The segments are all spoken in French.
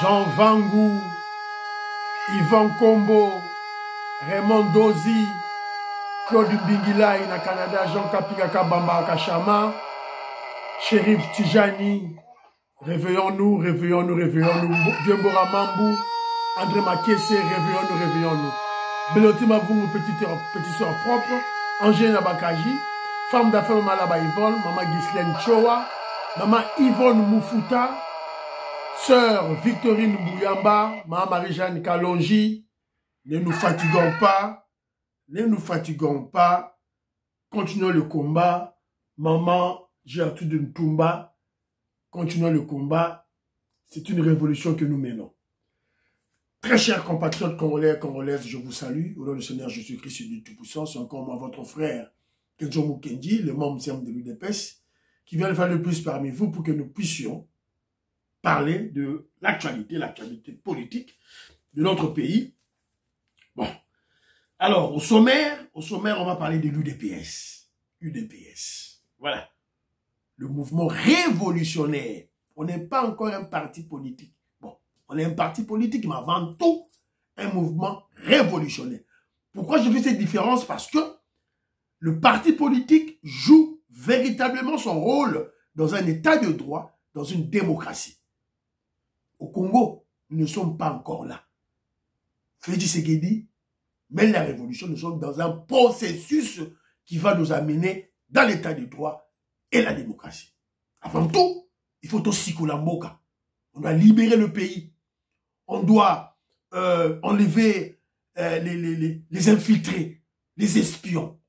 Jean Vangou, Yvan Kombo, Raymond Dozi, Claude Mbingilai na Canada, Jean Kapika Kabamba Kachama, Shérif Tijani, réveillons-nous, réveillons-nous, réveillons-nous, Diembora Mambou, André Makesse, réveillons-nous, réveillons-nous. Beloti Mavungu, petite soeur propre, Angèle Nabakaji, femme d'affaires Maman Laba Yvonne, Maman Ghislaine Chowa, Maman Yvonne Moufuta, Sœur Victorine Bouyamba, Maman Marie-Jeanne Kalonji, ne nous fatiguons pas, ne nous fatiguons pas, continuons le combat, Maman Gertrude Ntumba, continuons le combat, c'est une révolution que nous menons. Très chers compatriotes congolais et congolaises, je vous salue, au nom du Seigneur Jésus-Christ du Tout-Puissant, c'est encore moi, votre frère, Kenzo Mukendi, le membre de l'UDPS, qui vient le faire le plus parmi vous pour que nous puissions parler de l'actualité politique de notre pays. Bon. Alors, au sommaire, on va parler de l'UDPS. UDPS. Voilà. Le mouvement révolutionnaire. On n'est pas encore un parti politique. Bon, on est un parti politique, mais avant tout, un mouvement révolutionnaire. Pourquoi je fais cette différence? Parce que le parti politique joue véritablement son rôle dans un état de droit, dans une démocratie. Au Congo, nous ne sommes pas encore là. Félix Tshisekedi mène la révolution, nous sommes dans un processus qui va nous amener dans l'état de droit et la démocratie. Avant tout, il faut aussi Mboka. On doit libérer le pays. On doit enlever les infiltrés, les espions.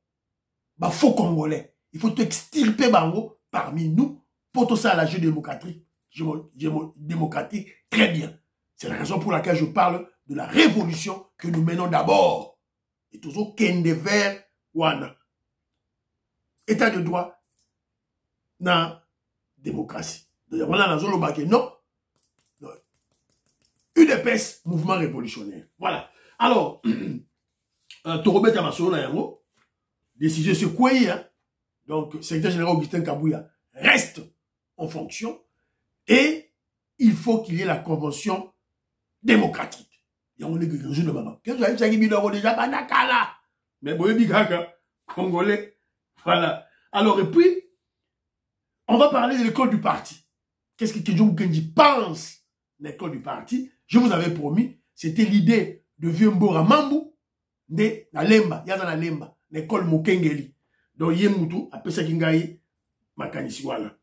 Bah, faux Congolais. Il faut extirper Bango parmi nous pour tout ça à la jeu démocratique. Démocratique, très bien. C'est la raison pour laquelle je parle de la révolution que nous menons d'abord. Et toujours Kende vers Wana. État de droit, na démocratie. On a non. UDPS, mouvement révolutionnaire. Voilà. Alors, Torobet Amassolo Yango, décision secouée, hein. Donc, secrétaire général Augustin Kabouya reste en fonction et il faut qu'il y ait la convention démocratique. Il y a un église de maman. Qu'est-ce que vous déjà banakala? Mais bon, Congolais. Voilà. Alors, et puis, on va parler de l'école du parti. Qu'est-ce que Kidjo Kenji pense de l'école du parti? Je vous avais promis, c'était l'idée de Viembora Mambou de la Lemba, Yaza la Lemba, l'école Mokengeli. Donc, Yemutu, après ça, Kingaï, Makanisiwala.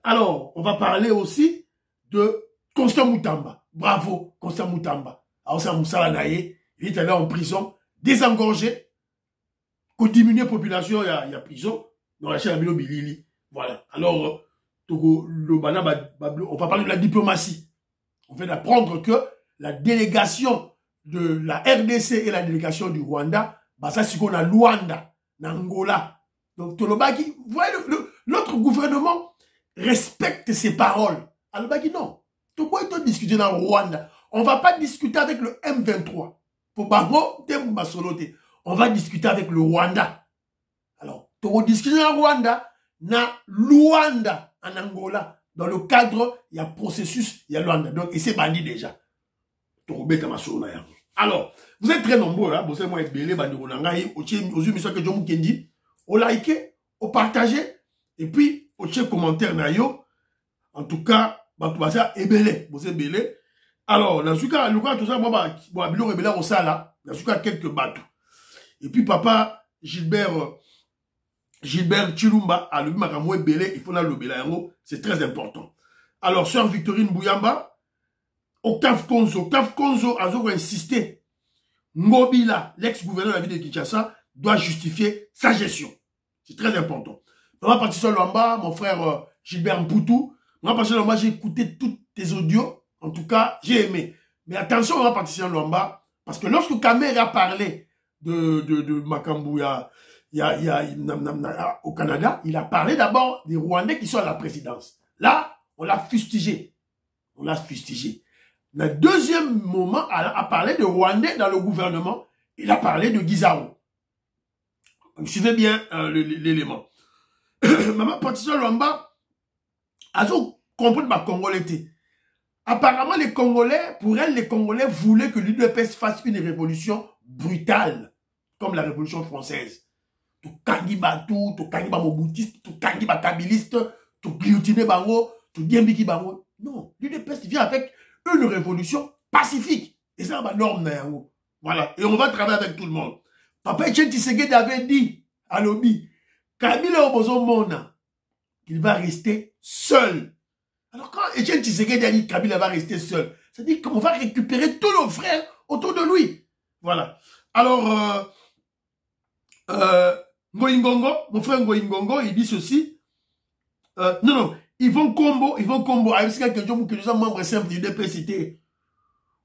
Alors, on va parler aussi de Constant Moutamba. Bravo, Constant Moutamba. Alors, ça, Moussala Naye, il est allé en prison, désengorgé, pour diminuer la population, il y a prison, dans la chaîne Amino Bilili. Voilà. Alors, on va parler de la diplomatie. On vient d'apprendre que la délégation de la RDC et la délégation du Rwanda, bah ça c'est qu'on a Luanda, Angola. Donc, Tolobaki, vous voyez, notre gouvernement respecte ses paroles. Alobaki, non. Pourquoi il discuter dans le Rwanda? On ne va pas discuter avec le M23. Pour Bango, on va discuter avec le Rwanda. Alors, tu discuter dans le Rwanda, na Luanda en Angola. Dans le cadre, il y a processus, il y a Luanda. Donc, et c'est bandit déjà. Alors, vous êtes très nombreux, hein. Vous savez, moi, Ebele, Bandironangaï, aux yeux, monsieur que John Kendi, au liker, au partager, et puis, au check commentaire, nayo. En tout cas, Batoubasa, Ebele, vous êtes Ebele. Alors, dans ce cas, le cas, tout ça, moi, Bilon Ebele, au ça, là, dans ce cas, quelques bateaux. Et puis, papa, Gilbert Chilumba, a le Makamoué Belé, il faut la le Bélango, c'est très important. Alors, sœur Victorine Bouyamba, Octave Konzo a insisté. Ngobila, l'ex-gouverneur de la ville de Kinshasa, doit justifier sa gestion. C'est très important. Maman Patricia Lwamba, mon frère Gilbert Mpoutou, Maman Patricia Lwamba, j'ai écouté tous tes audios. En tout cas, j'ai aimé. Mais attention, Maman Patricia Lwamba, parce que lorsque Kamer a parlé de Makambouya, au Canada, il a parlé d'abord des Rwandais qui sont à la présidence. Là, on l'a fustigé. On l'a fustigé. Le deuxième moment, a parlé de Rwandais dans le gouvernement. Il a parlé de Guizao. Suivez bien l'élément. Maman Patricia Lwamba a compris ma congolais. Apparemment, les Congolais, pour elle, les Congolais voulaient que l'UDPS fasse une révolution brutale, comme la révolution française. Tu kangiba tout, tu kangiba moboutiste, tu kangiba kabiliste, tu guillotiner bango, tu diembiki bango. Non, l'UDPS vient avec une révolution pacifique. Et ça, c'est norme. Voilà. Et on va travailler avec tout le monde. Papa Etienne Tshisekedi avait dit à Lobby, Kabila Obozomona, qu'il va rester seul. Alors quand Etienne Tshisekedi a dit Kabila va rester seul, ça dit qu'on va récupérer tous nos frères autour de lui. Voilà. Alors, Ngoïngongo, mon frère Ngoïngongo, il dit ceci. Non, Yvon Kombo, avec quelqu'un qui est membre simple du DPCT,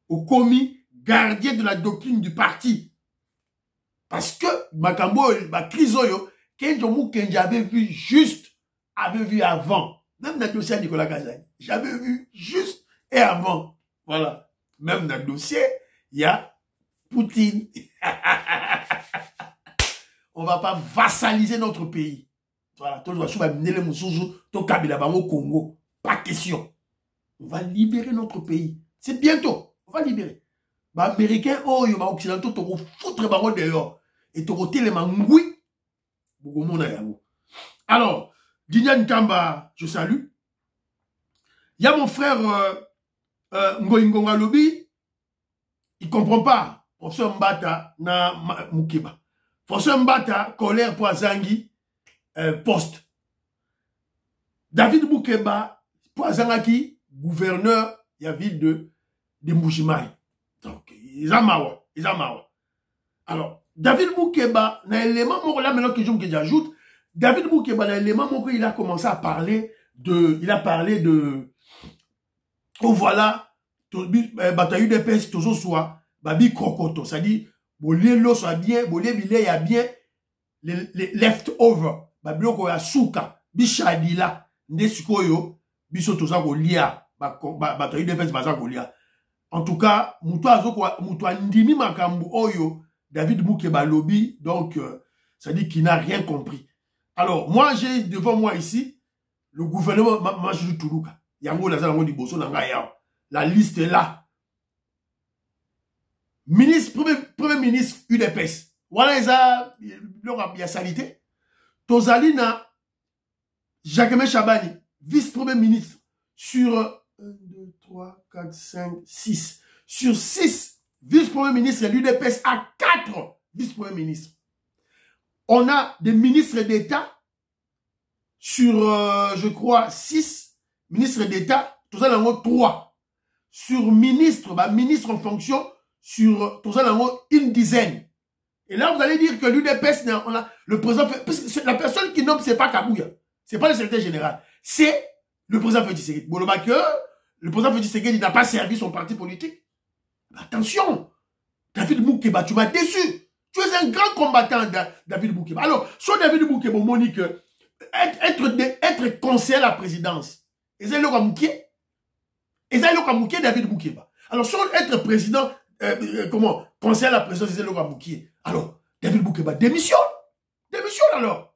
au commis gardien de la doctrine du parti. Parce que Makambo, Krizoyo, Kenjomu Kenji avait vu avant. Même dans le dossier de Nicolas Kazani. J'avais vu juste et avant. Voilà. Même dans le dossier, il y a Poutine. On ne va pas vassaliser notre pays. Voilà. Congo. Pas question. On va libérer notre pays. C'est bientôt. On va libérer. Les Américains, les Occidentaux, ils vont foutre les barons dehors. Et ils vont les mangouis. Alors, Dignan Kamba, je salue. Il y a mon frère Ngoïngonga Lobi, il ne comprend pas. Professeur Mbata na Mukeba. Professeur Mbata, colère pour Azangi, poste. David Mukeba, pour Azangaki, gouverneur de la ville de Mbujimaï. Donc, ils ont mawa. Alors, David Mukeba, dans l'élément, là, maintenant que j'ajoute, David Mukeba, dans l'élément, il a commencé à parler de, oh voilà, bataille de peste, toujours soit, babi krokoto, c'est-à-dire, bolé l'eau soit bien, bolé bilé y a bien, les leftover, babi l'eau ya souka, bichadila, ndesukoyo, biso toza ko lia, bataille de peste baza ko lia. En tout cas, moutoua ndimi makambu oyo, David Mukeba lobby, donc, ça dit qu'il n'a rien compris. Alors, moi, j'ai devant moi ici, le gouvernement Majou Toulouka. Yango Lazaro di Bosso Nangaya. La liste est là. Premier ministre UDPS. Voilà, il y a salité. Tozalina, Jacques Chabani, vice-premier ministre, sur 1, 2, 3, 4, 5, 6. Sur 6 vice-premier ministres de l'UDPS à 4 vice-premier ministres. On a des ministres d'État sur, je crois, 6 ministres d'État, tout ça dans 3. Sur ministre en fonction, sur tout ça dans une dizaine. Et là, vous allez dire que l'UDPS, le président, parce que la personne qui nomme, c'est pas Kabouya. C'est pas le secrétaire général. C'est le président Félix Tshisekedi. Le président Félix Tshisekedi n'a pas servi son parti politique. Attention, David Mukeba, tu m'as déçu. Tu es un grand combattant, David Mukeba. Alors, sur David Mukeba, Monique, être conseiller à la présidence, et c'est le Kamouké. Et c'est le Kamouké, David Mukeba. Alors, sur être président, conseiller à la présidence, c'est le Kamouké. Alors, David Mukeba, démissionne. Démissionne alors.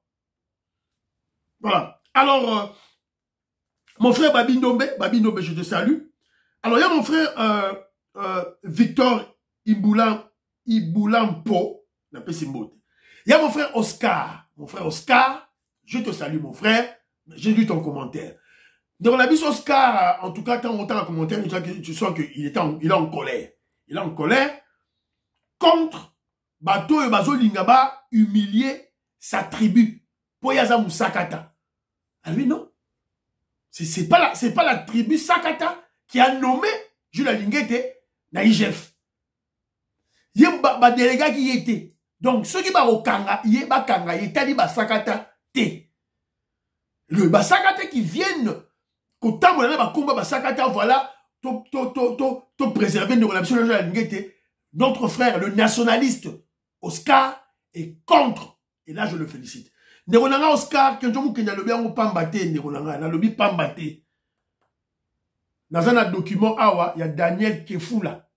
Voilà. Alors, mon frère Babi Ndombe, je te salue. Alors, il y a mon frère Victor Iboulampo, il y a mon frère Oscar. Mon frère Oscar, je te salue mon frère, j'ai lu ton commentaire. Donc la vie Oscar, en tout cas, quand on entend un commentaire, tu sens qu'il est en colère. Il est en colère contre Bato et Bazo Lingaba humilier sa tribu. Poyaza Moussakata. Ah oui, non. C'est pas la tribu Sakata qui a nommé Jules Lingete na IGF. Il y a des délégats qui y étaient. Donc, ceux qui sont Kanga, il y a des Sakata T. Le Basakata qui viennent, quand on a combat Basakata, voilà, to préserver nos relations de la Lingete. Notre frère, le nationaliste Oscar, est contre. Et là, je le félicite. Neronanga Oscar, quand on a lobby en pambate, Neronanga, na lobby pambate. Dans un document, il y a Daniel Kefoula.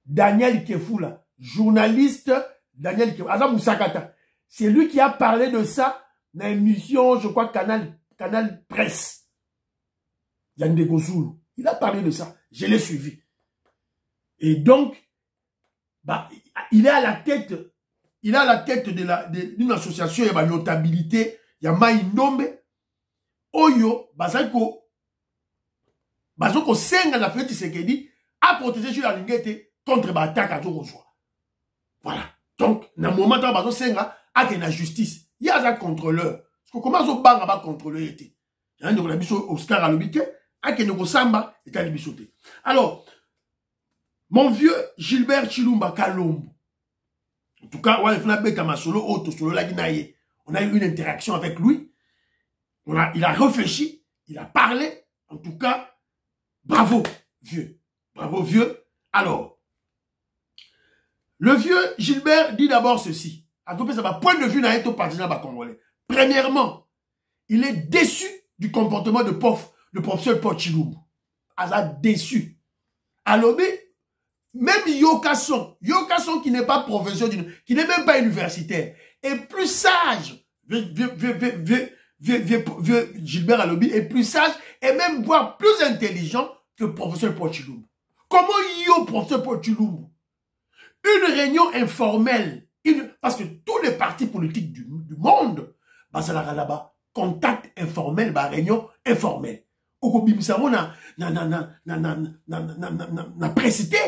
Daniel Kefoula, journaliste Daniel Kefoula. Azam Moussakata. C'est lui qui a parlé de ça dans l'émission, je crois, Canal Presse. Yande Gozoulou. Il a parlé de ça. Je l'ai suivi. Et donc, bah, il est à la tête d'une association, il y a une notabilité, il y a Maïndombe, Oyo, Bazako Senga la fête Tshisekedi a protégé sur la ligne contre l'attaque à Djorozwa. Voilà. Donc, dans le moment où Bazo Senga a la justice, il y a un contrôleur. Parce que comment on va contrôler était? Il y a un Oscar à l'obité, a un Samba et à l'obité. Alors, mon vieux Gilbert Chilumba Kalombo, en tout cas, on a eu une interaction avec lui. Il a réfléchi, il a parlé. En tout cas, bravo, vieux. Bravo, vieux. Alors, le vieux Gilbert dit d'abord ceci. À tout cas, point de vue n'a été partisan congolais. Premièrement, il est déçu du comportement de professeur Paul Chilumba. Il est déçu. Alors, même Yokason qui n'est pas professeur, qui n'est même pas universitaire, est plus sage. Gilbert Alobi est plus sage et même voire plus intelligent que le professeur Paul Chilumba. Comment yo professeur Paul Chilumba? Une réunion informelle, parce que tous les partis politiques du monde, ça là-bas, contact informel, réunion informelle. Au Bimisaro na précité.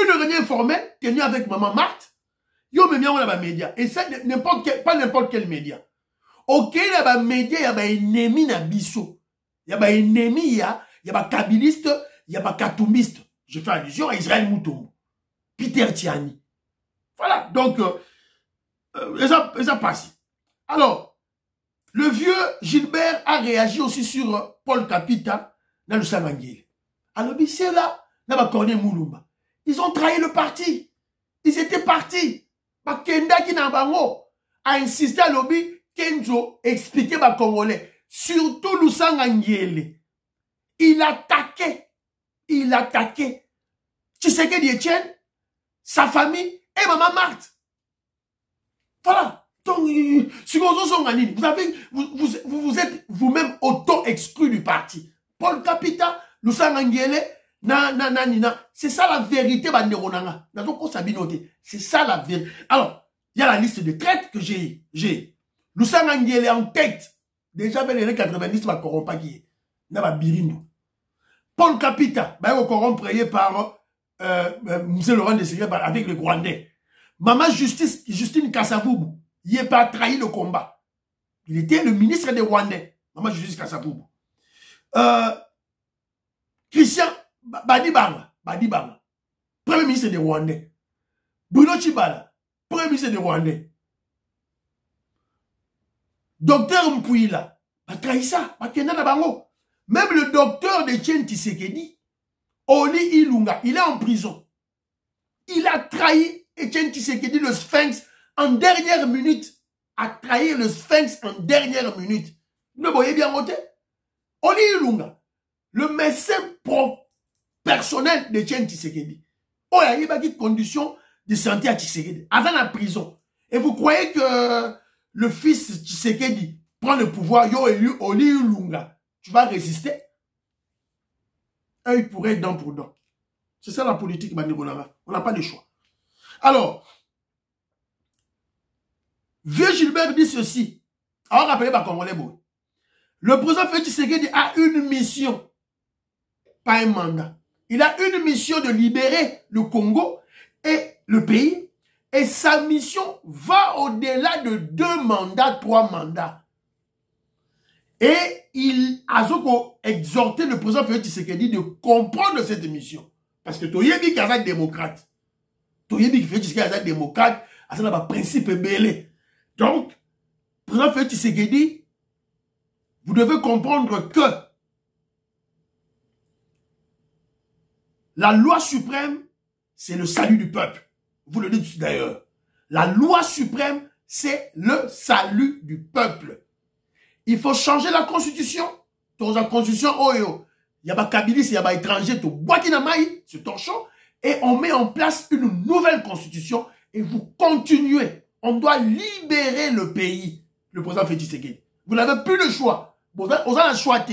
Une réunion informelle tenue avec Maman Marthe, yo me mis on média. Et ça, pas n'importe quel média. Ok, il y a des médias, il y a des ennemis na biso. Il y a des ennemis, il y a des kabilistes, il y a des katoumistes. Je fais allusion à Israël Moutombo, Peter Tiani. Voilà, donc, ça passe. Alors, le vieux Gilbert a réagi aussi sur Paul Kapita dans le Samangil. Alors, c'est là, dans Corné Moulumba. Ils ont trahi le parti. Ils étaient partis. Kenda Kinabango a insisté à lobby Kenzo expliquer aux Congolais. Surtout Lusanga Ngele. Il attaquait. Tshisekedi Etienne, sa famille et Maman Marthe. Voilà. Donc, vous êtes vous-même auto-exclu du parti. Paul Kapita, Lusanga Ngele, c'est ça la vérité, c'est ça la vérité. Alors, il y a la liste de traites que j'ai. Lusanga Ngele est en tête. Déjà, vers les années 90, va corrompre qui est. Paul Kapita, va corrompre par M. Laurent Désiré avec le Rwandais. Maman Justine Kassaboubou, il n'a pas trahi le combat. Il était le ministre des Rwandais. Maman Justine Kassaboubou. Christian Badibanga, premier ministre des Rwandais. Bruno Chibala, premier ministre des Rwandais. Docteur Mpouila, Traïssa, même le docteur de Etienne Tshisekedi, Oli Ilunga, il est en prison. Il a trahi Etienne Tshisekedi, le Sphinx, en dernière minute. A trahi le Sphinx en dernière minute. Vous le voyez bien voter? Oli Ilunga, le médecin personnel de Etienne Tshisekedi. Oh, il y a des conditions de santé à Tshisekedi. Avant la prison. Et vous croyez que le fils Tshisekedi prend le pouvoir, yo élu Oli Ilunga, tu vas résister? Il pourrait être dent pour dent. C'est ça la politique, on n'a pas de choix. Alors, vieux Gilbert dit ceci. Alors, rappelez pas Congolais. Le président Félix Tshisekedi a une mission, pas un mandat. Il a une mission de libérer le Congo et le pays. Et sa mission va au-delà de 2 mandats, 3 mandats. Et il a exhorté le président Félix Tshisekedi de comprendre cette mission. Parce que Toyebi qui est démocrate. Toyebi qui fait Tshisekedi est démocrate, c'est un principe belé. Donc, le président Félix Tshisekedi, vous devez comprendre que la loi suprême, c'est le salut du peuple. Vous le dites d'ailleurs. La loi suprême, c'est le salut du peuple. Il faut changer la constitution. Dans la constitution, il y a des kabilistes, il y a des étrangers, c'est torchon. Et on met en place une nouvelle constitution et vous continuez. On doit libérer le pays. Le président Félix Tshisekedi. Vous n'avez plus le choix. Vous avez le choix.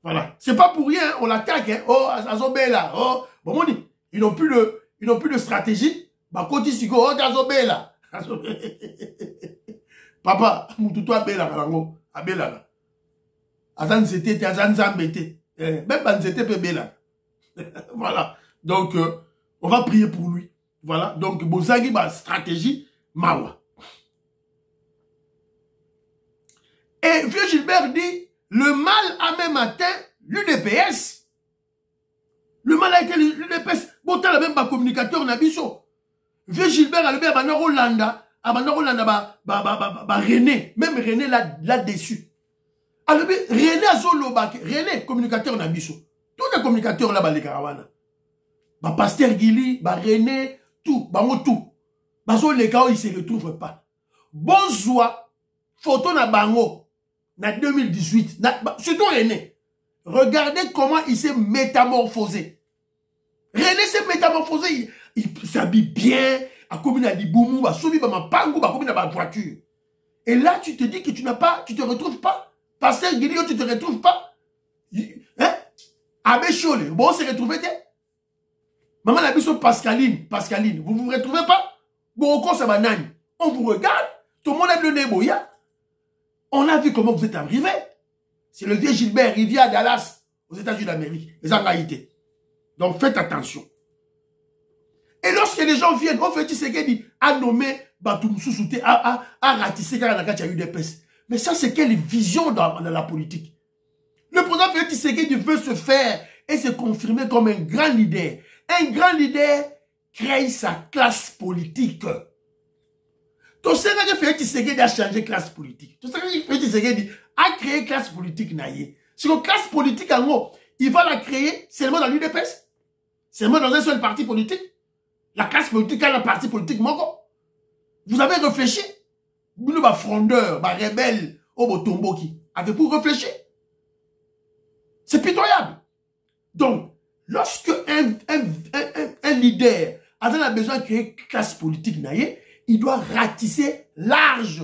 Voilà. C'est pas pour rien, on l'attaque. Hein. Oh, Azobela. Oh, bon, ils n'ont plus de stratégie. Bah, quand ils oh, Azobela. Papa, Moutoutou Abela, Kalango. Abela. Azan Zete, Azan Zambete. Même Banzete peut Bela. Voilà. Donc, on va prier pour lui. Voilà. Donc, Bozagi, bah, stratégie, Mawa. Et Vieux Gilbert dit, le mal a même atteint l'UDPS. Le mal a été l'UDPS. Bon, t'as même pas communicateur Nabiso. Vieux Gilbert a levé à Rolanda, René. Même René l'a déçu. Alors, René a Zolobak, René, communicateur Nabiso. Tous les communicateurs là, les Karawana. Pasteur Gili, René, tout, tout. Les gars, ils ne se retrouvent pas. Bonsoir, photo na bango. En 2018, surtout René, regardez comment il s'est métamorphosé. René s'est métamorphosé, il s'habille bien, à comme a dit boumou, à soubi, ma pango, comme dans ma voiture. Et là, tu te dis que tu te retrouves pas. Pasteur Guilio, tu te retrouves pas. Hein? Abbé Chole, bon, on s'est retrouvé, maman la biso Pascaline, vous vous retrouvez pas? Bon, on ça banane. On vous regarde, tout le monde aime le néboya. On a vu comment vous êtes arrivé. C'est le vieux Gilbert, il vient à Dallas, aux États-Unis d'Amérique, les Angaïtés. Donc faites attention. Et lorsque les gens viennent, on fait Tshisekedi a nommé Batum Soussouté, a ratissé quand il y a eu des pèses. Mais ça, c'est quelle vision dans la politique? Le président Félix Tshisekedi veut se faire et se confirmer comme un grand leader. Un grand leader crée sa classe politique. Tout ce que Félix Tshisekedi a changé classe politique. Tout ce que Félix Tshisekedi a créé classe politique. C'est une classe politique, en gros, il va la créer seulement dans l'UDPS. Seulement dans un seul parti politique. La classe politique a un parti politique, Moko. Vous avez réfléchi? Vous êtes frondeur, rebelle, Obotomboki. Avez-vous réfléchi? C'est pitoyable. Donc, lorsque un leader a besoin de créer une classe politique, il doit ratisser large.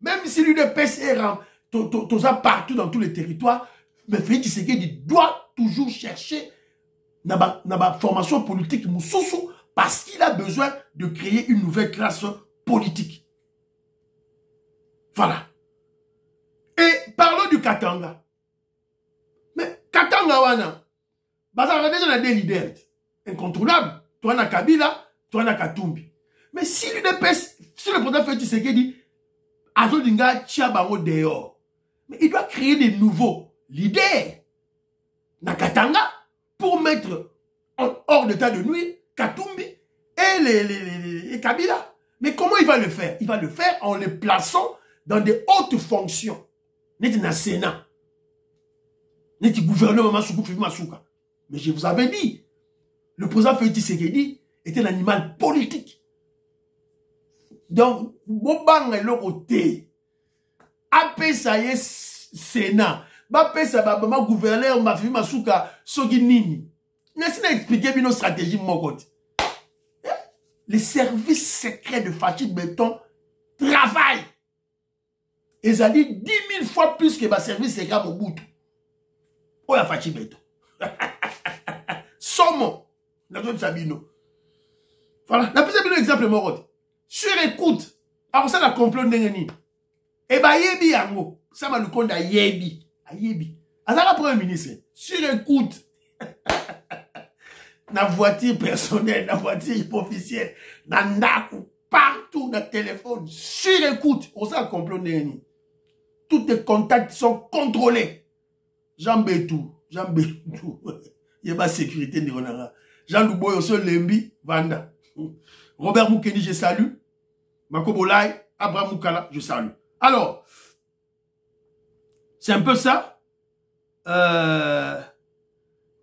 Même si l'UDPS est partout dans tous les territoires, mais Félix Tshisekedi doit toujours chercher la formation politique Moussoussou parce qu'il a besoin de créer une nouvelle classe politique. Voilà. Et parlons du Katanga. Mais Katanga, wana, on a des leaders incontournables. Toi, on a Kabila, toi, on a Katumbi. Mais si l'UDPS, si le président Félix Tshisekedi, Azodinga Tchabango dehors, mais il doit créer des nouveaux leaders dans Katanga pour mettre hors d'état de nuire Katumbi et les Kabila. Mais comment il va le faire? Il va le faire en les plaçant dans des hautes fonctions. N'est-ce pas Sénat? N'est-ce pas gouvernement Masuka? Mais je vous avais dit, le président Félix Tshisekedi était un animal politique. Donc, Bobang est le côté. Après ça y est, Sénat. Après ça, ma gouverneur, ma fille, Masuka, Soginini. N'est-ce pas expliquer nos stratégies, mon côté? Les services secrets de Fachi Béton travaillent. Et ça dit 10 000 fois plus que ma service secret au bout. Oh, la Fachi Béton. Somme. Sabino. Voilà. La plus exemple, mon côté. Sur écoute, alors ça la complot n'engeni. Et bah yebi yango, ça m'a le compte à yebi, Alors premier ministre, sur écoute, na voiture personnelle, na voiture officielle, na ndaku, partout dans le téléphone, sur écoute, on ça complot n'engeni. Tous tes contacts sont contrôlés. Jean Bétou, il y a pas sécurité de Ronara. Jean Louboy, seul Lembi, Vanda. Robert Moukeni, je salue. Makobolai, Abraham Moukala, je salue. Alors, c'est un peu ça.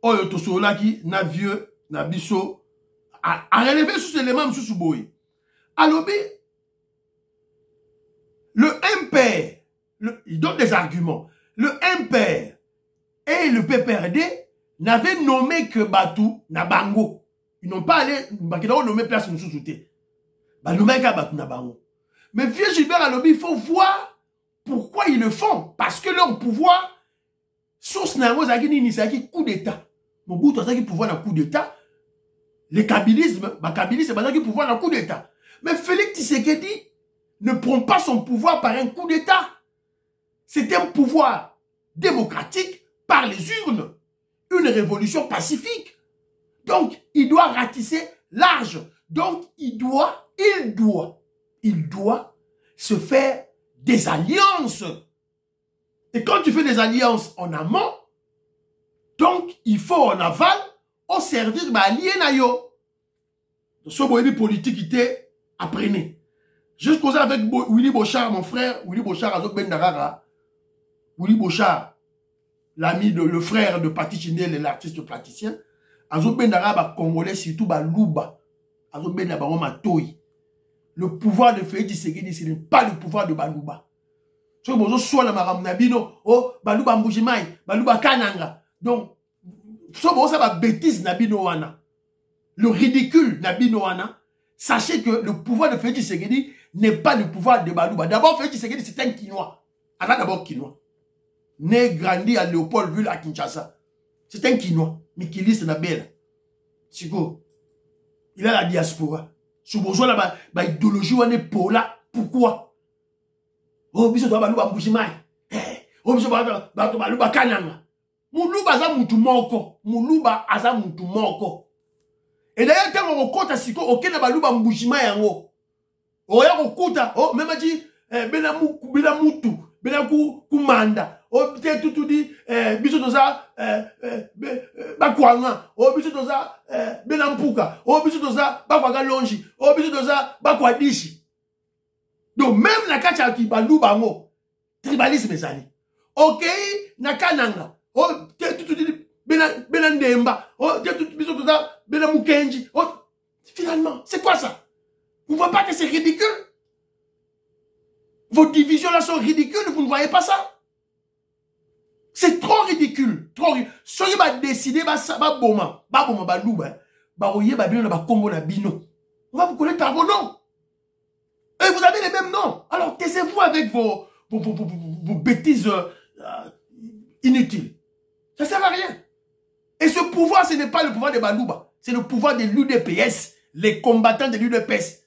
Oyo Tosolaki, na vieux, na biso, à relever sous élément, sous boy. Alors, le MPR, il donne des arguments. Le MPR et le PPRD n'avaient nommé que Batou, Nabango. Ils n'ont pas allé, ils n'ont nommé place nous sous-souté. Mais vieux Gilbert Alobi, il faut voir pourquoi ils le font. Parce que leur pouvoir source na yango zaki nini zaki coup d'état. Mobutu azaki pouvoir na coup d'état. Le kabylisme, bakabilisme bazaki pouvoir na coup d'état. Mais Félix Tshisekedi ne prend pas son pouvoir par un coup d'état. C'est un pouvoir démocratique par les urnes. Une révolution pacifique. Donc, il doit ratisser large. Donc, il doit se faire des alliances. Et quand tu fais des alliances en amont, donc, il faut en aval, au service de l'allié nayo. Ce boyé politique était apprenez. Je causais avec Willy Bochard, mon frère, Willy Bochard, Azok Ben Darara. Willy Bochard, l'ami de le frère de Pati Chindel, l'artiste plasticien. Azok Ben Darara, Congolais, surtout Balouba. Azok Ben Darara, Matoyi. Le pouvoir de Félix Tshisekedi, ce n'est pas le pouvoir de Balouba. Ce que vous soit la maram nabino, oh, Balouba Mbujimai, Balouba Kananga. Donc, ce que ça va bêtise nabino wana. Le ridicule nabino wana. Sachez que le pouvoir de Félix Tshisekedi n'est pas le pouvoir de Balouba. D'abord, Félix Tshisekedi, c'est un Quinois. Alors d'abord Quinois. Né, grandi à Léopoldville, à Kinshasa. C'est un Quinois. Mais qui liste na belle. Siko. Il a la diaspora. Ce besoin là, idéologie, on est pour là. Pourquoi? Oh, biso to Balouba Mbujimai. Oh, biso Balouba Kananga. Moulouba aza mutu moko. Moulouba aza mutu moko. Et d'ailleurs, quand on compte à Siko, ok, na Balouba Mbujimai yango. Oh, ya okuta, oh, même dit, Benamutu, Benakumanda, oh, peut-être tout dit, biso toza, Bakwanga, oh, biso toza, Benampuka, oh, biso toza, Bakwaga Longi, oh, biso toza, Bakwadishi. Donc, même la kacha qui Balouba ngo, tribalisme zali. Ok, Nakananga, oh, tout dit, Benandemba, oh, biso toza, Benamukenji, oh, finalement, c'est quoi ça? Vous ne voyez pas que c'est ridicule? Vos divisions là sont ridicules, vous ne voyez pas ça? C'est trop ridicule. Trop ridicule. Soyez va décider, ba boma, balouba, baroye, babino, ba combo na bino. On va vous connaître par vos noms. Et vous avez les mêmes noms. Alors taisez-vous avec vos bêtises inutiles. Ça ne sert à rien. Et ce pouvoir, ce n'est pas le pouvoir de Balouba. C'est le pouvoir de l'UDPS. Les combattants de l'UDPS.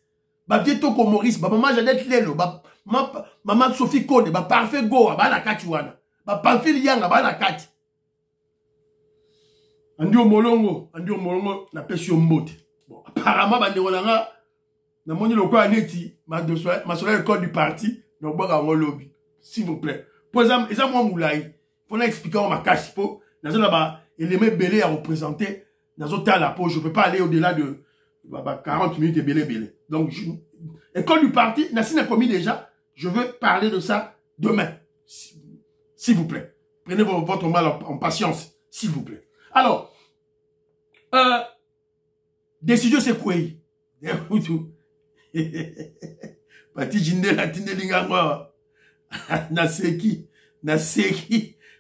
Toko Maurice, maman Jeannette Lelo, maman Sophie Kone, Parfait Goa, la kati wana, Pamphile Yanga, la kati. Andio Molongo, na pesi mbote. Bon, apparemment, banderolanga, na moni loko aneti, ma soeur le code du parti, donc boka ngo lobby. S'il vous plaît. Pour exemple, ça moi moulai, faut expliquer ma cache po, na zona ba élément belé à représenter, na zota la po, je peux pas aller au-delà de 40 minutes et belé. Donc, école du parti, Nassim a commis déjà. Je veux parler de ça demain. S'il vous plaît. Prenez votre mal en patience. S'il vous plaît. Alors, décision c'est quoi? Pati jinde la tinde lingangwa. Naseki.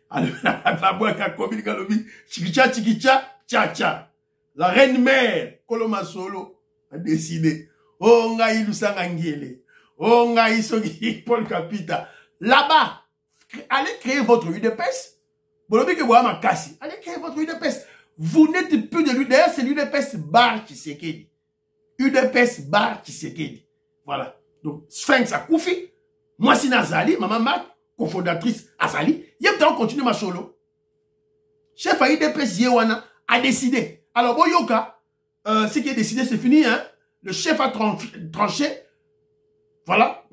Alors, la boîte a commis le chikicha, tcha. La reine mère, Koloma Solo, a décidé. Oh, ngai Lusanga Ngele. Oh, ngai Sogi, Paul Capita. Là-bas, allez créer votre UDPS. Allez créer votre UDPS. Vous n'êtes plus de l'UDPS, c'est l'UDPS bar Tshisekedi. UDPS bar Tshisekedi. Voilà. Donc, Sphinx a Koufi. Moi, c'est Nazali, maman Mat, cofondatrice Azali. Yep, on continue ma solo. Chef à UDPS Yewana a décidé. Alors, Boyoka, ce qui est décidé, c'est fini, hein. Le chef a tranché. Voilà,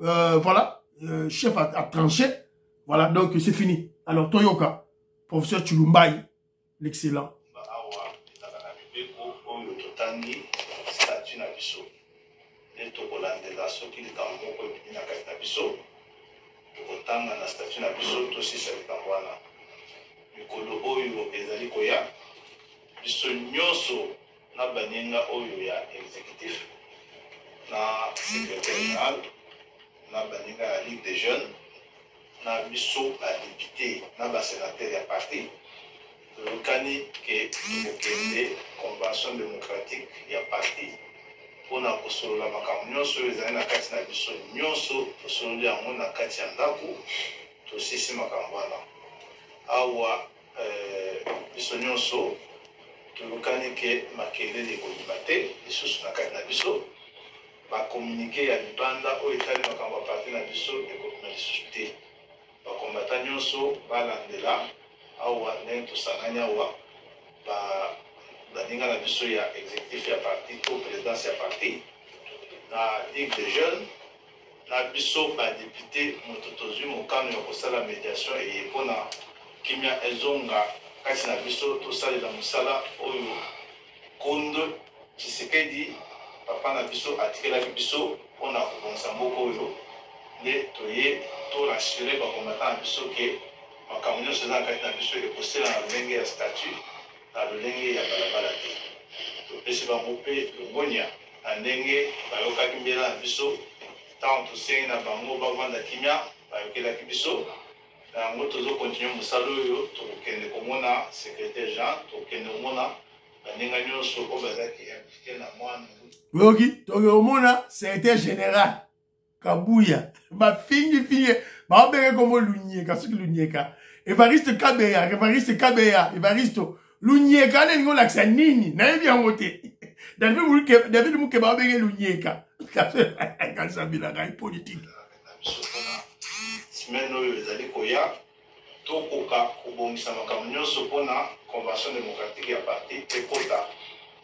chef a tranché. Voilà, donc c'est fini. Alors, Toyoka, professeur Chulumbaï, l'excellent. Biso nyonso na baninga oyo ya exécutif na secrétaire général na baninga ya Ligue des jeunes na biso ba député na ba sénateur ya parti lokani ke kokende convention démocratique ya parti pona kosolola makambo nyonso oyo ezali na kati na biso nyonso tosololi yango na kati ya ndako tosisi makambo wana awa biso nyonso tolukani ke makelele ekobima te lisusu na kati na biso bakomunike ya libanda oyo etali makambo ya parti na biso ekobima lisusu te bakombata nyonso balandela awa ndenge tosangani awa baninga na biso ya exécutif ya parti to présidence ya parti na ligue des jeunes na biso badepute moto tozwi mokano ya kosala médiation eye mpona kimia ezonga kati na biso tosalela mosala oyo kondo Tshisekedi papa na biso atikelaki biso mpona kobongisa mboka oyo nde toye torassure bakombata na biso ke makambo nyonso eza kati na biso ekosala na lolenge ya statut na lolenge ya balabala te topesi bango mpe longonia na ndenge bayokaki mbela na biso ntango tosengi na bango bavanda kimia bayokelaki biso na yango tozokontinue mosala oyo tokokende komona secrétaire Jean tokokende komona baninga nyonso oyo bazalaki implike na mwana oyoki tokomona secrétaire général Kabuya bafingi baobenge kombo Lunyeka soki Lunyeka Evariste Kabeya Evariste Lunyeka nelingo lakisa nini nayebi yango te David Muke baobenge Lunyeka kasabilaka politique semaine oyo ezali koya tokoka kobongisa makambo nyonso mpona convention démocratique ya parti ekota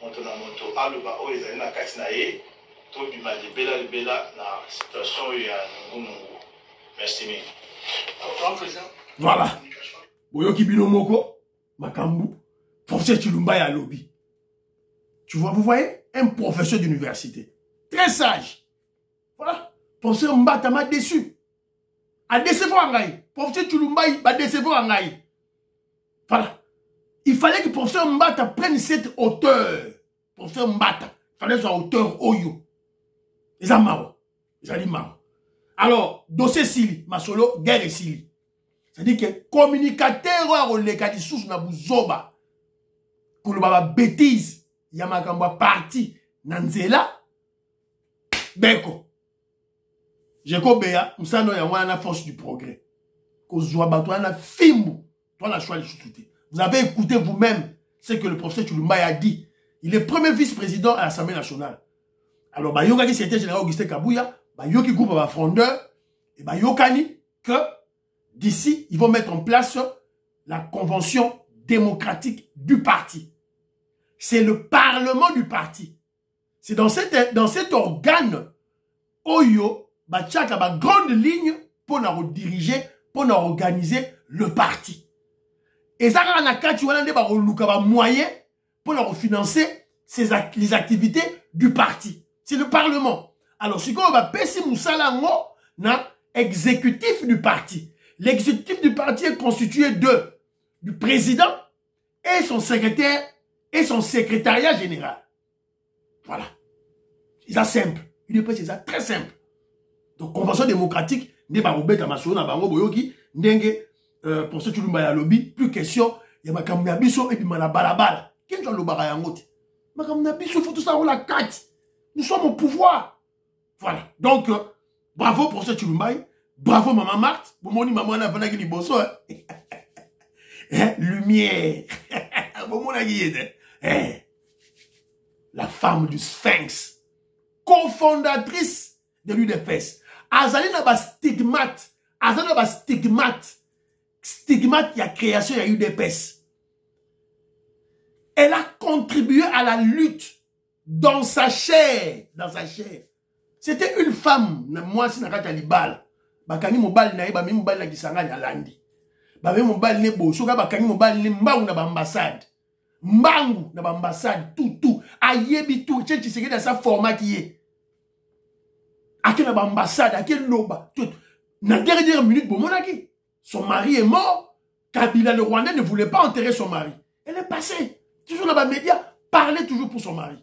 moto na moto aloba oyo ezali na kati na ye tobima libela na situation oyo ya nungunungu. Merci mingi. Voilà. Boyoki bino moko makambu professeur Tshilumba ya lobby. Tu vois, vous voyez un professeur d'université très sage. Voilà. Professeur Mbata m'a déçu. A décevoir Ngaï. Professeur Tshilumba m'a décevoir Ngaï. Voilà. Il fallait que professeur Mbata prenne cette hauteur. Professeur Mbata. Il fallait soit hauteur Oyo. Ils ont marre. Ils ont dit marre. Alors, dossier Sili, Masolo, guerre Sili. C'est-à-dire que communicateur ou les cadisous na buzoba. Pour le baba bêtise. Yamakamba parti. Nanzela. Beko. Jeko Beya. Msano ya wana force du progrès. Kozwa batouana fimbu. Toi la choix de chouté. Vous avez écouté vous-même ce que le professeur Tshilumba a dit. Il est premier vice-président à l'Assemblée nationale. Alors, Bayoka qui c'était général Augustin Kabuya, Bayoki groupe à frondeur, et Bayokani que d'ici, ils vont mettre en place la convention démocratique du parti. C'est le parlement du parti. C'est dans cet organe, Oyo, Bachaka, ba grande ligne pour nous diriger, pour nous organiser le parti. Et ça, on a quatre moyens pour leur financer les activités du parti. C'est le Parlement. Alors, ce qu'on va passer Moussalango, na exécutif du parti. L'exécutif du parti est constitué du président et son secrétaire et son secrétariat général. Voilà. C'est ça simple. C'est ça très simple. Donc, convention démocratique, n'est pas Robert Tamasou, n'a pas Boyoki, n'enge, pour ce que tu as lobby, plus question, il y a ma caméra et puis ma balabala. Quel genre de barayangote? Ma caméra il faut tout ça, on la carte. Nous sommes au pouvoir. Voilà. Donc, bravo pour ce Tshilumba. Bravo Maman Marthe. Bon, maman n'a pas dit bonso. Lumière. La femme du Sphinx. Cofondatrice de l'UDPS. Azali n'a pas stigmate. Azali n'a pas stigmate. Stigmate, il y a création, il y a UDPS. Elle a contribué à la lutte. Dans sa chair. C'était une femme. Moi, c'est Nakata Libal. Bakani mobile na ba mi mobile na kisanga na landi. Ba mi mobile ne bo soka bakani mobile ne mbangu na ba ambassade. Mbangu na ba ambassade tout. Ayebi tout. Tche Tshisekedi dans sa format qui est. Ake na ba ambassade, ake loba tout. Na dernière minute bon monaki. Son mari est mort. Kabila le Rwandais ne voulait pas enterrer son mari. Elle est passée. Toujours dans les médias, parlait toujours pour son mari.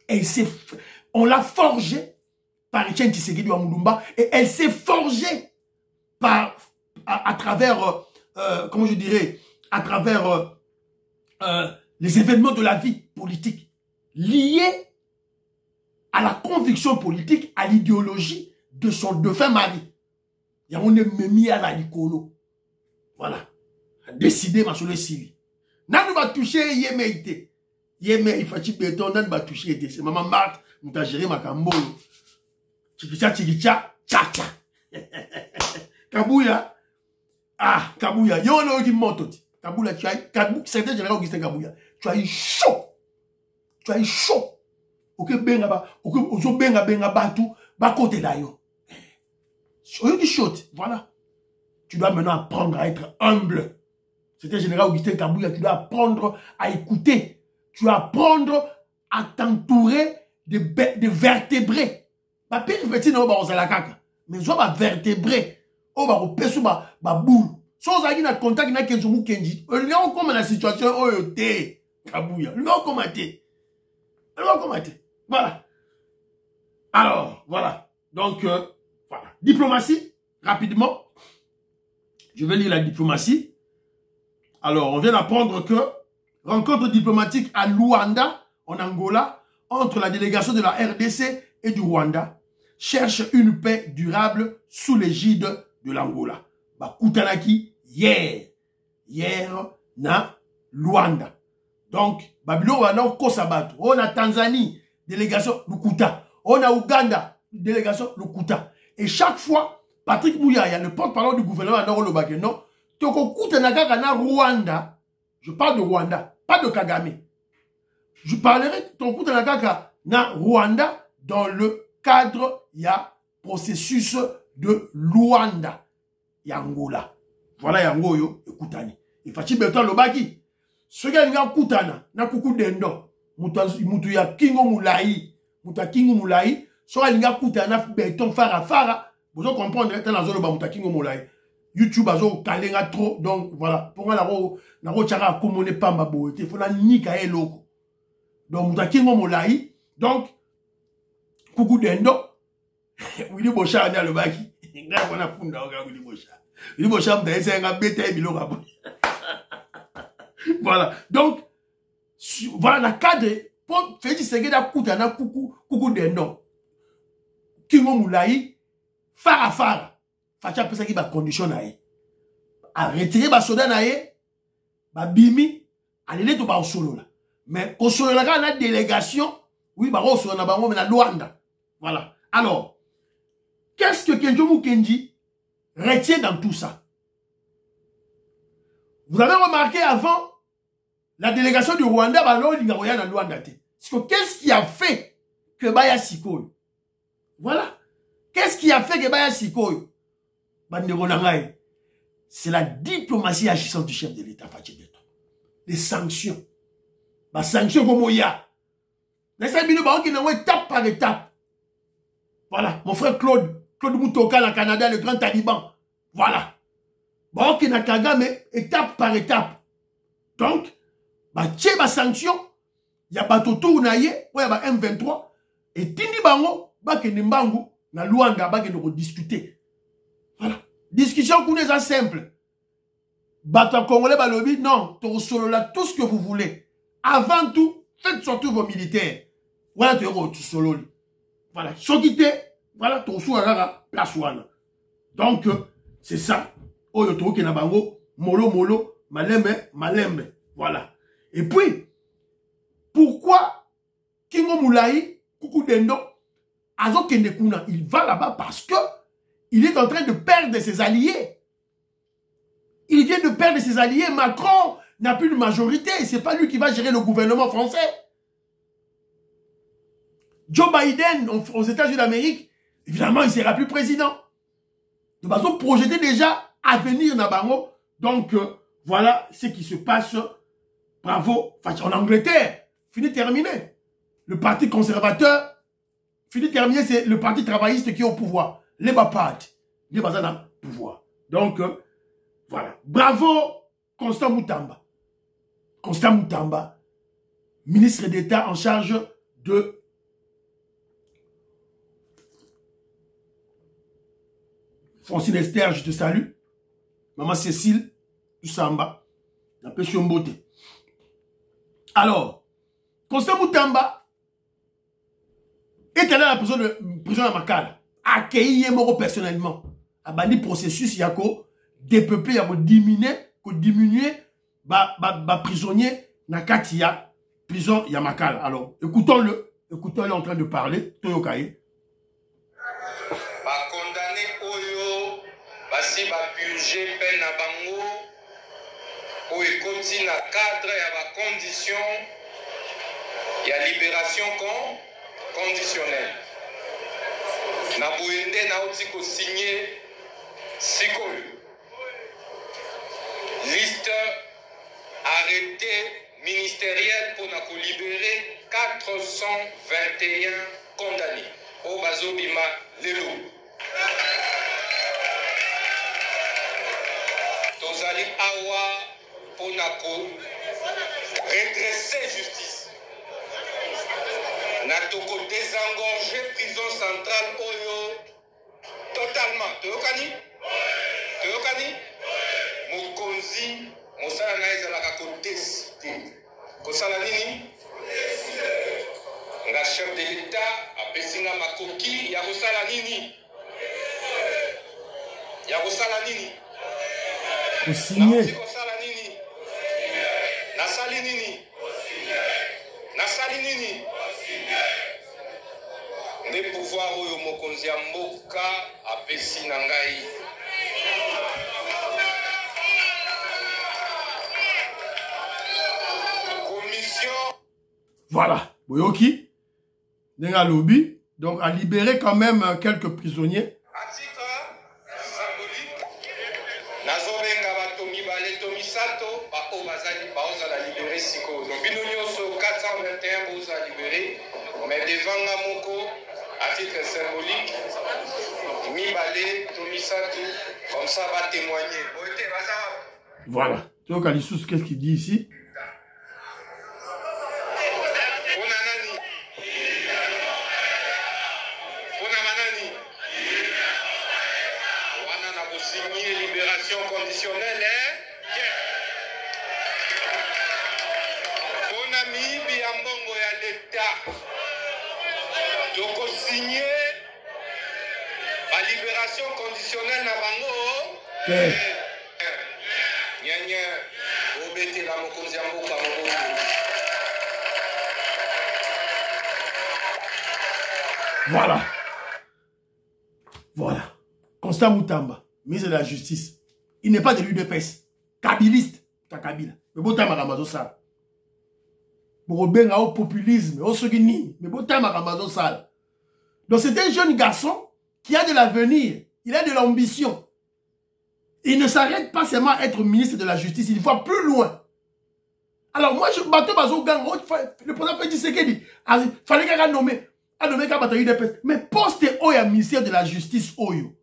Et on l'a forgée par Etienne Tshisekedi wa Mulumba et elle s'est forgée à travers, comment je dirais, à travers les événements de la vie politique liés à la conviction politique, à l'idéologie de son défunt mari. Il y a un ennemi à la Nicolo. Voilà. décidé ma solo sili. Nan va toucher yémeité. Yémé il faut béton nan va toucher c'est maman Marthe nous t'a géré ma cambolo. Chikicha cha cha. Kabouya. Ah, Kabouya, yo no qui monte. Kabouya tu as secrétaire général Augustin Kabouya. Tu as eu chaud. Tu as eu chaud. OK benga ba, OK ozo benga batu ba côté d'ailleurs. Soyez qui chaud, voilà. Tu dois maintenant apprendre à être humble. C'était général Augustin Kabouya, tu dois apprendre à écouter. Tu dois apprendre à t'entourer de vertébrés. Pas pire petit non ba osala kaka. Mais zo ba vertébrés. O ba opeso ba boule. So za na contact na Kenzomu Kenji. On comme la situation oyote Kabouya. On commenter. On commenter. Voilà. Alors, voilà. Donc voilà. Diplomatie rapidement. Je vais lire la diplomatie. Alors, on vient d'apprendre que rencontre diplomatique à Luanda, en Angola, entre la délégation de la RDC et du Rwanda, cherche une paix durable sous l'égide de l'Angola. Bakutanaki, hier, na Luanda. Donc, Babylon wana Kosabato, on a Tanzanie, délégation Lukuta, on a Ouganda, délégation Lukuta. Et chaque fois, Patrick Mouyaya, le porte-parole du gouvernement Nord-Lobake, non, Toko Kutanaka na Rwanda, je parle de Rwanda, pas de Kagame. Je parlerai Toko Kutanaka na Rwanda dans le cadre, il y a processus de Luanda, Yangola. Voilà Yangoyo, écoutani. Et Fachi Bertrand Lobaki, ce gars il y a Kutana, na Kuku Dendo, Mutu ya Kingo Moulaï, Muta Kingo Moulaï, soit il y a Kutana Bertrand Fara. Vous comprenez, dans la zone de Mutakingo Moulaï. YouTube a kalenga trop, donc voilà. Pour moi, la rochara komone pas ma beauté. Il faut la nika et loko. Donc, Mutakingo Moulaï. Donc, coucou d'endo. Willy Bocha a le baki. On a funda au Willy Bocha. Willy Bocha m'a dit, c'est un bête et bilo. Voilà. Donc, voilà, la cadre, pour faire du segé d'akouta, coucou d'endo. Kingo Moulaï. Fara. Facha pesa ki ba condition na ye. A retirer ba soda na ye. Ba bimi. Alele to ba solo la. Mais ko solo la na délégation. Oui, ba ro solo na bango mais na Luanda. Voilà. Alors, qu'est-ce que Kenzomu Kenji retient dans tout ça? Vous avez remarqué avant la délégation du Rwanda ba lo linga roya na Luanda te. Qu'est-ce qui a fait que Baya Sikoyo? Voilà. Qu'est-ce qui a fait que Baya Sikoyo? C'est la diplomatie agissante du chef de l'État. Les sanctions. Les sanctions comme il y a. Les sanctions étape par étape. Voilà. Mon frère Claude Moutoka, le Canada, le grand taliban. Voilà. Bon, qui n'a Kagame, étape par étape. Donc, tché ba sanction, il y a Batoto Unaye, il y a M23, et Tindi Bango, Bakenimbangu, na Luanda, discuter. Voilà. Discussion qu'on est simple. Bata Congolais balobi, non, solo là tout ce que vous voulez. Avant tout, faites sortir vos militaires. Voilà, tu solo. Voilà. Sokite, voilà, tu sois place wana. Donc, c'est ça. Oyo to na bango, molo, malembe. Voilà. Et puis, pourquoi Kingo Moulaï, Kuku Dendo, Azo Kendekuna, il va là-bas parce que il est en train de perdre ses alliés. Il vient de perdre ses alliés. Macron n'a plus de majorité. C'est pas lui qui va gérer le gouvernement français. Joe Biden, aux États-Unis d'Amérique, évidemment, il ne sera plus président. De façon, projeté déjà à venir Nabango. Donc, voilà ce qui se passe. Bravo. En Angleterre, fini terminé. Le parti conservateur, fini terminé, c'est le parti travailliste qui est au pouvoir. Les Bapades, les Bazana, pouvoir. Donc, voilà. Bravo, Constant Moutamba. Constant Moutamba, ministre d'État en charge de Francine Esther, je te salue. Maman Cécile, Toussamba, la pêche en beauté. Alors, Constant Moutamba est allé à la prison de Makala. Accueilli Yemoro personnellement. A bandi processus yako dépeuplé, yako diminué diminuer prisonnier na katia prison Yamakal. Alors, écoutons-le en train de parler. Toyokaye. Ba condamné oyo basi ba purger peine na bango o ekoti na cadre ya ba condition ya libération conditionnelle. Na boyende na oti ko signer sikoyo liste arrêté ministériel pour nous libérer 421 condamnés au Bazobima Lelo. Tozali Awa pour nous redresser justice. Natoko désengorger prison centrale Oyo totalement. Toyokani? Mokonzi Mosala na ezalaka kodeside. Kosala nini? Nga chef de l'État apesinga makoki ya kosala nini? Ya kosala nini? Kosigné. Kosala nini? Nasali nini? Nasali nini? Nde pouvoir oyo mokonzi ya mboka apesi na ngai. Voilà, Boyoki, Nenga Lobby, donc a libéré quand même quelques prisonniers. À titre symbolique, Nazobenga Batomi Bale Tomi Sato, Bao Bazali Baoza la libéré Siko. Donc Binonioso 421 Baoza libéré, mais devant Namoko, à titre symbolique, Mi Bale Tomi Sato, comme ça va témoigner. Voilà, donc Alissous, qu'est-ce qu'il dit ici? Libération conditionnelle, Mon ami Biambongo ya l'État, donc signé la libération conditionnelle na bango. Nyanya, obete la mokonzi ya mboka moko. Voilà. Voilà. Constant Moutamba, ministre de la Justice. Il n'est pas de l'UDPS. Kabiliste. Kabila. Mais bon temps à Ramazo Sal. Pour bien au populisme, au sogini. Mais bon temps à Ramazo Sal. Donc c'est un jeune garçon qui a de l'avenir. Il a de l'ambition. Il ne s'arrête pas seulement à être ministre de la Justice. Il va plus loin. Alors moi, je bateau Bazo Gang, le président Félix Tshisekedi, il fallait qu'il a nommé. A nommé qu'il a UDPS. Mais poste Oyo, ministère de la Justice Oyo.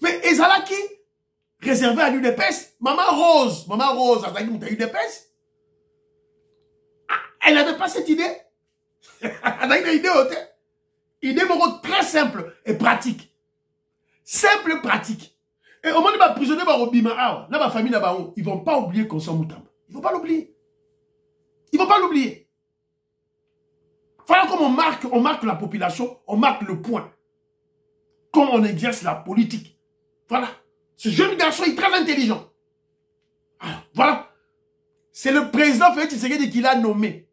Mais Ezalaki, réservé à l'UDPS, Maman Rose, a dit que UDPS. Elle n'avait pas cette idée. Elle a une idée haute. Idée très simple et pratique. Simple et pratique. Et au moment où les prisonniers vont Bima, la famille là-bas, ils ne vont pas oublier qu'on s'en Moutamba. Ils ne vont pas l'oublier. Ils ne vont pas l'oublier. Voilà comme on marque la population, on marque le point. Comme on exerce la politique. Voilà. Ce jeune garçon est très intelligent. Alors, voilà. C'est le président Félix Tshisekedi qui l'a nommé.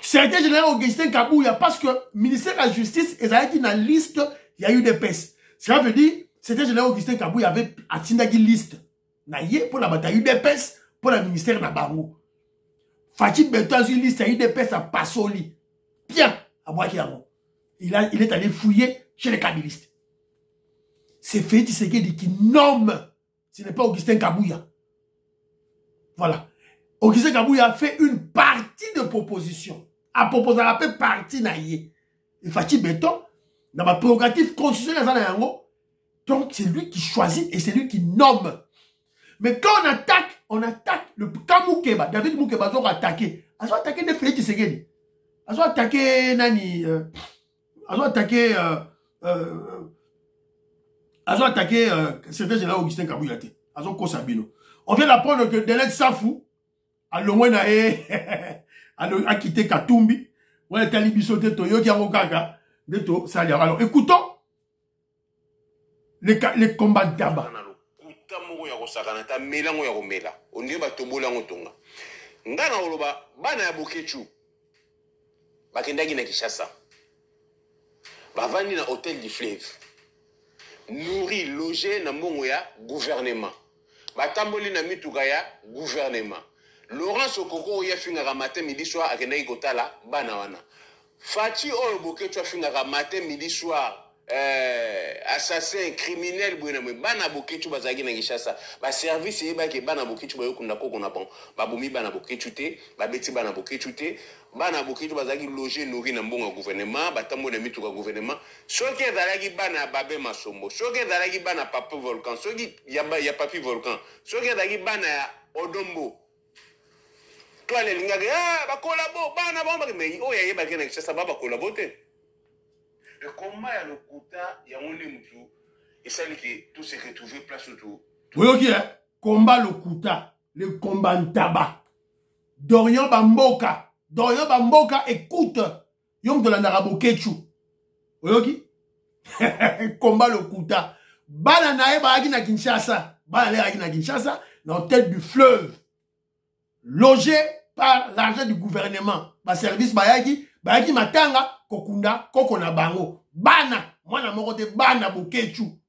Secrétaire général Augustin Kabouya, parce que le ministère de la Justice, ils avaient dit dans la liste, il y a eu des pestes. Ça veut dire, secrétaire général Augustin Kabouya avait atteint une liste. Pour la bataille, il y a eu des pestes pour le ministère de la Barou. Fatih Beto a une liste, il y a eu des pestes à Passoli. Bien, à Boakiamo. Il est allé fouiller chez les kabilistes. C'est Félix Tshisekedi qui nomme. Ce n'est pas Augustin Kabouya. Voilà. Augustin Kabouya a fait une partie de proposition. A proposé à peu partie naïe. Et Fatih Beton, dans ma prérogative constitutionnelle, donc c'est lui qui choisit et c'est lui qui nomme. Mais quand on attaque le Kamoukeba, David Moukeba, ils ont attaqué. Ils ont attaqué de Félix Tshisekedi. Ils ont attaqué Nani. Ils ont attaqué. Ils ont attaqué secrétaire général Augustin Kabouya. Ils ont Kosabino. On vient d'apprendre que Delet Safou, à l'Omwena a quitté Katumbi. Ouais, Talibisote Toyo qui a Rokaga. Alors écoutons les combats de tabac. ngo ya kosakana ta mela ngo ya komela onde ba tobola ngo tonga ngana oloba bana ya Bokechu bakendaki na Kinshasa bavandi na hôtel du Fleuve nourri logé na mbongo ya gouvernement batamboli na mituka ya gouvernement Laurence Okoko ya fingaka matin midi soir akendaki kotala bana wana Fachi oyo Bokechu afingaka matin midi soir assassin criminel bwena bana Bokechu bazaki na Kinshasa ba service yebaki bana Bokechu bayokunda koko na bon babomi bana Bokechu te babeti bana Bokechu te bana Bokechu bazaki loger nourri na mbongo gouvernement batambo na mituka gouvernement soki ezalaki bana Babe Masombo soki ezalaki bana Papa Volcan soki ya Papi Volcan soki ezalaki bana ya Odombo toi les lingaka ba collabo bana bomba mais oya yebaki na Kinshasa ba collabo te. Le combat ya lokuta ya ngone mutu esali que tout se retrouver place autour. Oui OK combat lokuta le combat ntaba Dorian Bamboka écoute yom de la Narabokechu. Oui OK combat lokuta bana nae baaki na Kinshasa na hôtel du Fleuve logé par l'argent du gouvernement ba service bayaki matanga kokunda koko na bango bana mwana moko te bana Bokechu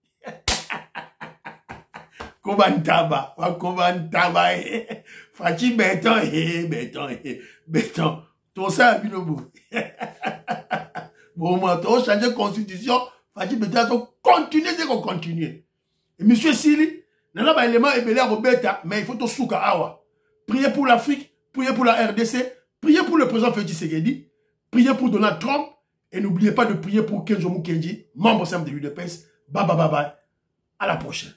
kobantaba Fachi béton tout ça binobo bon moi to changer constitution Fachi béton to continuer et monsieur Sili nana ba élément ebele a robeta mais il faut to souka awa priez pour l'Afrique, priez pour la RDC, priez pour le président Félix Tshisekedi, priez pour Donald Trump et n'oubliez pas de prier pour Kenzo Mukendi, membre simple de l'UDPS. Bye bye bye bye. À la prochaine.